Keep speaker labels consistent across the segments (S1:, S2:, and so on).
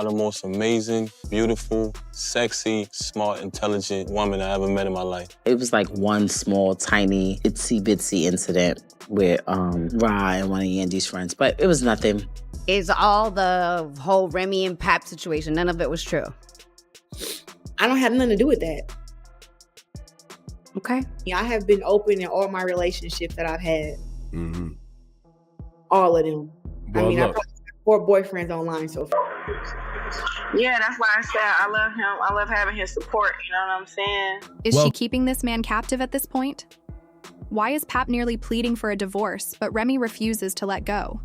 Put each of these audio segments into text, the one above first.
S1: are the most amazing, beautiful, sexy, smart, intelligent woman I ever met in my life.
S2: It was like one small, tiny, itsy-bitsy incident with Ra and one of Yandy's friends, but it was nothing.
S3: It's all the whole Remy and Pap situation. None of it was true.
S4: I don't have nothing to do with that.
S3: Okay.
S4: Yeah, I have been open in all my relationships that I've had.
S5: Mm-hmm.
S4: All of them.
S5: Well,
S4: I mean, I
S5: look.
S4: probably have 4 boyfriends online so far.
S6: Yeah, that's why I said I love him. I love having his support. You know what I'm saying?
S7: Is she keeping this man captive at this point? Why is Pap nearly pleading for a divorce, but Remy refuses to let go?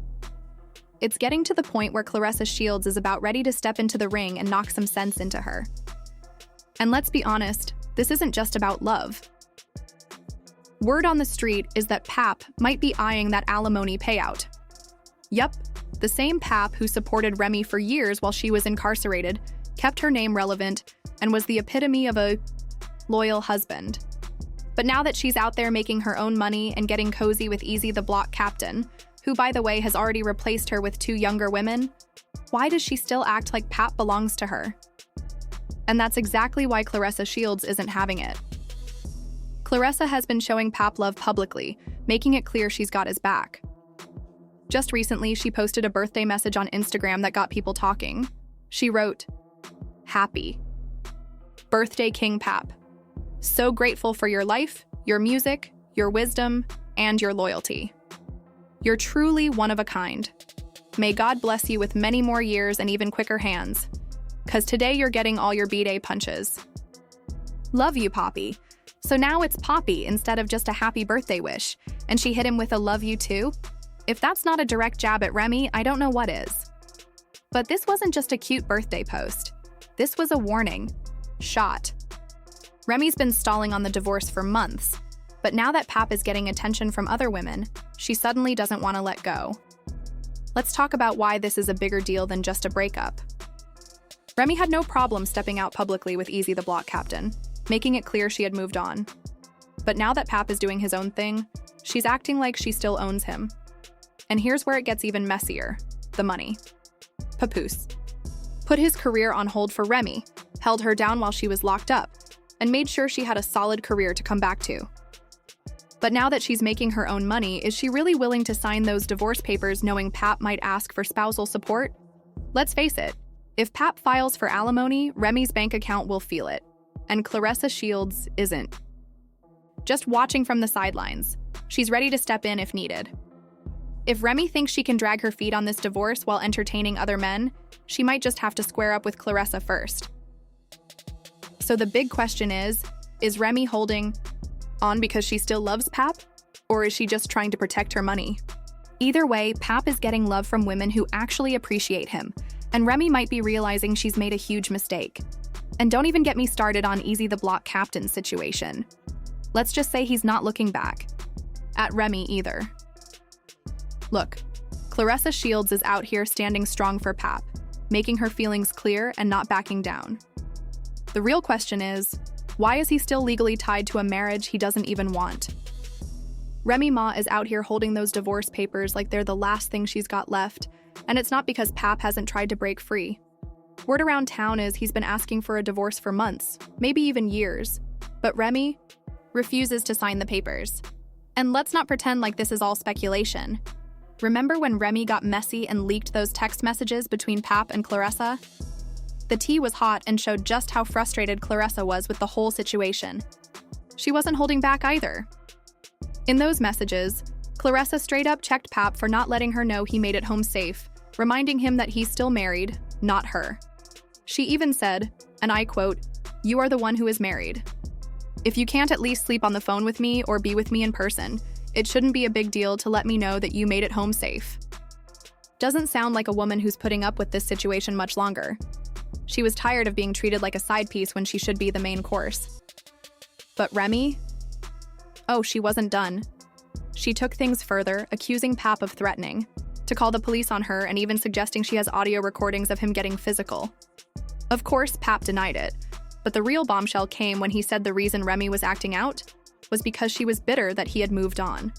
S7: It's getting to the point where Claressa Shields is about ready to step into the ring and knock some sense into her. And let's be honest, this isn't just about love. Word on the street is that Pap might be eyeing that alimony payout. Yup, the same Pap who supported Remy for years while she was incarcerated, kept her name relevant, and was the epitome of a loyal husband. But now that she's out there making her own money and getting cozy with Easy the Block Captain, who by the way has already replaced her with 2 younger women, why does she still act like Pap belongs to her? And that's exactly why Claressa Shields isn't having it. Claressa has been showing Pap love publicly, making it clear she's got his back. Just recently, she posted a birthday message on Instagram that got people talking. She wrote, "Happy Birthday King Pap. So grateful for your life, your music, your wisdom, and your loyalty. You're truly one of a kind. May God bless you with many more years and even quicker hands. 'Cause today you're getting all your B-Day punches. Love you, Poppy." So now it's Poppy instead of just a happy birthday wish, and she hit him with a love you too? If that's not a direct jab at Remy, I don't know what is. But this wasn't just a cute birthday post. This was a warning. Shot. Remy's been stalling on the divorce for months, but now that Pap is getting attention from other women, she suddenly doesn't want to let go. Let's talk about why this is a bigger deal than just a breakup. Remy had no problem stepping out publicly with Easy the Block Captain, making it clear she had moved on. But now that Pap is doing his own thing, she's acting like she still owns him. And here's where it gets even messier: the money. Papoose put his career on hold for Remy, held her down while she was locked up, and made sure she had a solid career to come back to. But now that she's making her own money, is she really willing to sign those divorce papers knowing Pap might ask for spousal support? Let's face it, if Pap files for alimony, Remy's bank account will feel it, and Claressa Shields isn't. Just watching from the sidelines, she's ready to step in if needed. If Remy thinks she can drag her feet on this divorce while entertaining other men, she might just have to square up with Claressa first. So the big question is Remy holding on because she still loves Pap? Or is she just trying to protect her money? Either way, Pap is getting love from women who actually appreciate him, and Remy might be realizing she's made a huge mistake. And don't even get me started on Easy the Block Captain's situation. Let's just say he's not looking back at Remy either. Look, Claressa Shields is out here standing strong for Pap, making her feelings clear and not backing down. The real question is, why is he still legally tied to a marriage he doesn't even want? Remy Ma is out here holding those divorce papers like they're the last thing she's got left, and it's not because Pap hasn't tried to break free. Word around town is he's been asking for a divorce for months, maybe even years, but Remy refuses to sign the papers. And let's not pretend like this is all speculation. Remember when Remy got messy and leaked those text messages between Pap and Claressa? The tea was hot and showed just how frustrated Claressa was with the whole situation. She wasn't holding back either. In those messages, Claressa straight up checked Pap for not letting her know he made it home safe, reminding him that he's still married, not her. She even said, and I quote, "You are the one who is married. If you can't at least sleep on the phone with me or be with me in person, it shouldn't be a big deal to let me know that you made it home safe." Doesn't sound like a woman who's putting up with this situation much longer. She was tired of being treated like a side piece when she should be the main course. But Remy? Oh, she wasn't done. She took things further, accusing Pap of threatening, to call the police on her and even suggesting she has audio recordings of him getting physical. Of course, Pap denied it, but the real bombshell came when he said the reason Remy was acting out was because she was bitter that he had moved on.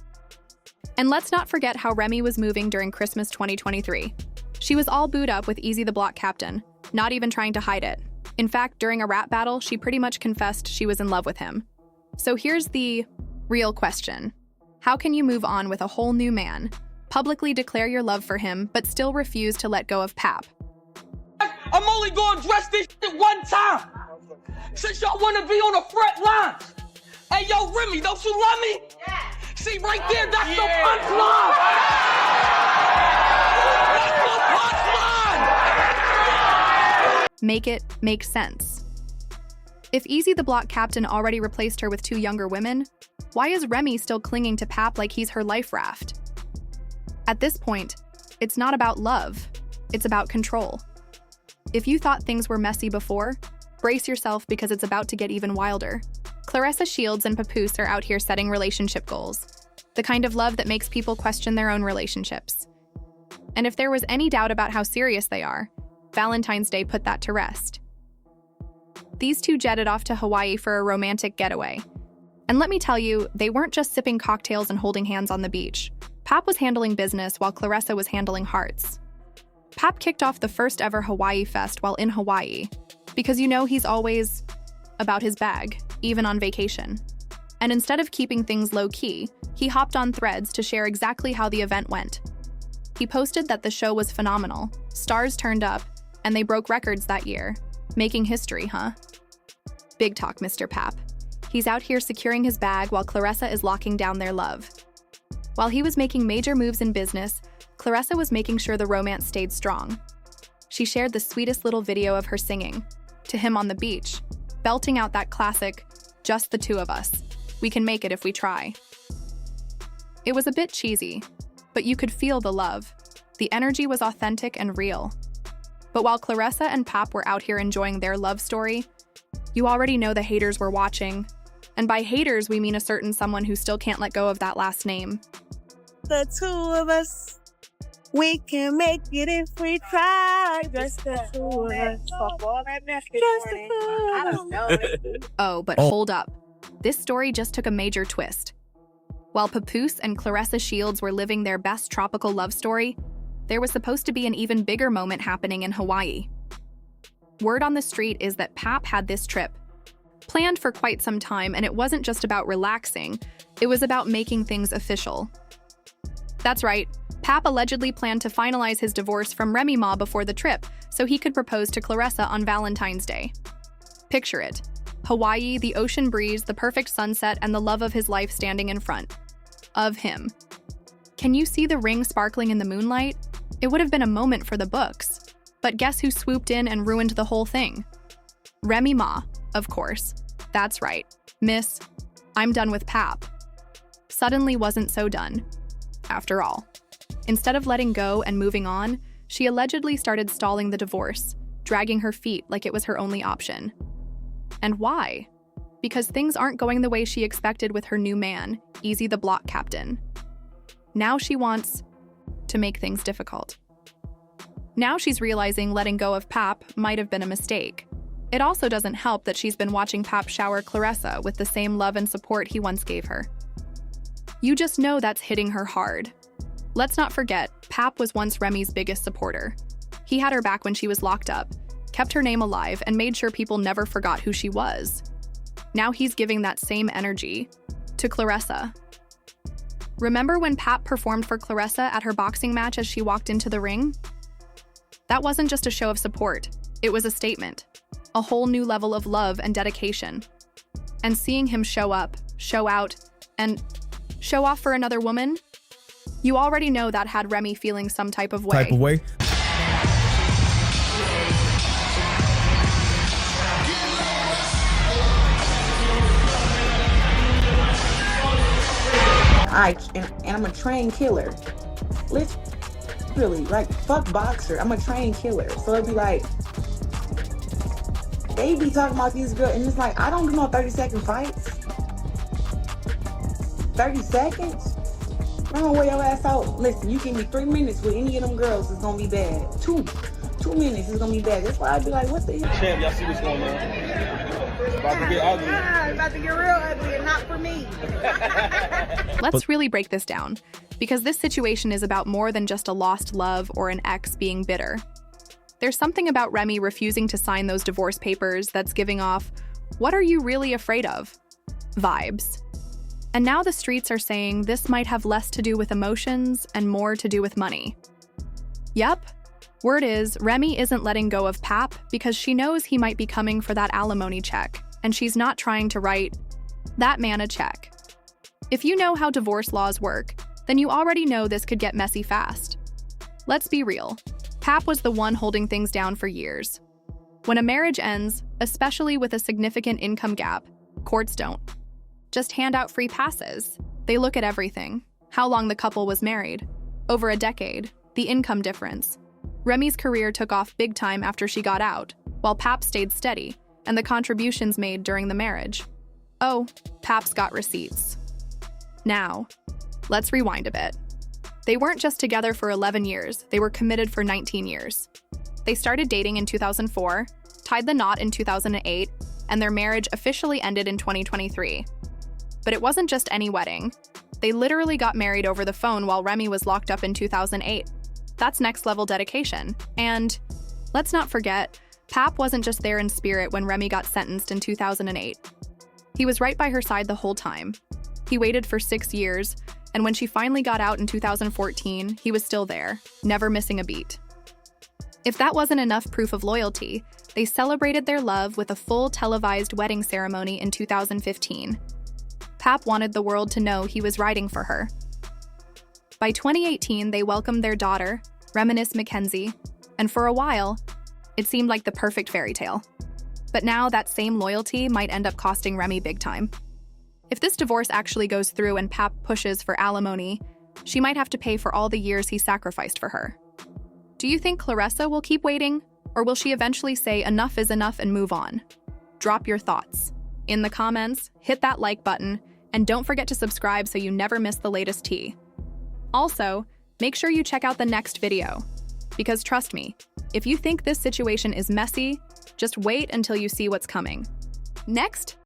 S7: And let's not forget how Remy was moving during Christmas 2023. She was all booed up with Easy the Block Captain, not even trying to hide it. In fact, during a rap battle, she pretty much confessed she was in love with him. So here's the real question. How can you move on with a whole new man, publicly declare your love for him, but still refuse to let go of Pap?
S5: I'm only gonna address this shit one time. Since y'all wanna be on the front lines. Hey, yo, Remy, don't you love me? Yeah. See, right there, that's your punchline. That's your punchline.
S7: Make it make sense. If Easy the Block captain already replaced her with 2 younger women, why is Remy still clinging to Pap like he's her life raft? At this point, it's not about love, it's about control. If you thought things were messy before, brace yourself because it's about to get even wilder. Claressa Shields and Papoose are out here setting relationship goals, the kind of love that makes people question their own relationships. And if there was any doubt about how serious they are, Valentine's Day put that to rest. These two jetted off to Hawaii for a romantic getaway. And let me tell you, they weren't just sipping cocktails and holding hands on the beach. Pap was handling business while Claressa was handling hearts. Pap kicked off the first ever Hawaii Fest while in Hawaii, because you know he's always about his bag, even on vacation. And instead of keeping things low-key, he hopped on Threads to share exactly how the event went. He posted that the show was phenomenal, stars turned up, and they broke records that year. Making history, huh? Big talk, Mr. Pap. He's out here securing his bag while Claressa is locking down their love. While he was making major moves in business, Claressa was making sure the romance stayed strong. She shared the sweetest little video of her singing to him on the beach, belting out that classic, "Just the two of us. We can make it if we try." It was a bit cheesy, but you could feel the love. The energy was authentic and real. But while Claressa and Pap were out here enjoying their love story, you already know the haters were watching. And by haters, we mean a certain someone who still can't let go of that last name.
S8: The two of us, we can make it if we try. Just the two of us. I don't know.
S7: Oh, but hold up. This story just took a major twist. While Papoose and Claressa Shields were living their best tropical love story, there was supposed to be an even bigger moment happening in Hawaii. Word on the street is that Pap had this trip planned for quite some time, and it wasn't just about relaxing, it was about making things official. That's right, Pap allegedly planned to finalize his divorce from Remy Ma before the trip so he could propose to Claressa on Valentine's Day. Picture it. Hawaii, the ocean breeze, the perfect sunset, and the love of his life standing in front of him. Can you see the ring sparkling in the moonlight? It would have been a moment for the books. But guess who swooped in and ruined the whole thing? Remy Ma, of course. That's right. Miss, I'm done with Pap. Suddenly wasn't so done. After all. Instead of letting go and moving on, she allegedly started stalling the divorce, dragging her feet like it was her only option. And why? Because things aren't going the way she expected with her new man, Easy the Block captain. Now she wants to make things difficult. Now she's realizing letting go of Pap might have been a mistake. It also doesn't help that she's been watching Pap shower Claressa with the same love and support he once gave her. You just know that's hitting her hard. Let's not forget, Pap was once Remy's biggest supporter. He had her back when she was locked up, kept her name alive, and made sure people never forgot who she was. Now he's giving that same energy to Claressa. Remember when Pap performed for Claressa at her boxing match as she walked into the ring? That wasn't just a show of support, it was a statement. A whole new level of love and dedication. And seeing him show up, show out, and show off for another woman? You already know that had Remy feeling some type of way.
S9: And I'm a trained killer. Literally, like, fuck boxer. I'm a trained killer. So it'd be like, they be talking about these girls, and it's like, I don't do no 30-second fights. 30 seconds? I'm gonna wear your ass out. Listen, you give me 3 minutes with any of them girls, it's gonna be bad. 2 minutes is gonna be bad. That's why I'd be like, what the hell?
S5: Champ, y'all see what's going on? It's about to get ugly.
S4: It's about to get real ugly, and not for me.
S7: Let's really break this down, because this situation is about more than just a lost love or an ex being bitter. There's something about Remy refusing to sign those divorce papers that's giving off, "What are you really afraid of?" vibes. And now the streets are saying this might have less to do with emotions and more to do with money. Yep. Word is, Remy isn't letting go of Pap because she knows he might be coming for that alimony check, and she's not trying to write that man a check. If you know how divorce laws work, then you already know this could get messy fast. Let's be real. Pap was the one holding things down for years. When a marriage ends, especially with a significant income gap, courts don't just hand out free passes. They look at everything. How long the couple was married. Over a decade. The income difference. Remy's career took off big time after she got out, while Pap stayed steady, and the contributions made during the marriage. Oh, Pap's got receipts. Now, let's rewind a bit. They weren't just together for 11 years, they were committed for 19 years. They started dating in 2004, tied the knot in 2008, and their marriage officially ended in 2023. But it wasn't just any wedding. They literally got married over the phone while Remy was locked up in 2008. That's next-level dedication. And let's not forget, Pap wasn't just there in spirit when Remy got sentenced in 2008. He was right by her side the whole time. He waited for 6 years, and when she finally got out in 2014, he was still there, never missing a beat. If that wasn't enough proof of loyalty, they celebrated their love with a full televised wedding ceremony in 2015. Pap wanted the world to know he was riding for her. By 2018, they welcomed their daughter, Reminisce Mackenzie, and for a while, it seemed like the perfect fairy tale. But now that same loyalty might end up costing Remy big time. If this divorce actually goes through and Pap pushes for alimony, she might have to pay for all the years he sacrificed for her. Do you think Claressa will keep waiting, or will she eventually say enough is enough and move on? Drop your thoughts. In the comments, hit that like button, and don't forget to subscribe so you never miss the latest tea. Also, make sure you check out the next video, because trust me, if you think this situation is messy, just wait until you see what's coming. Next,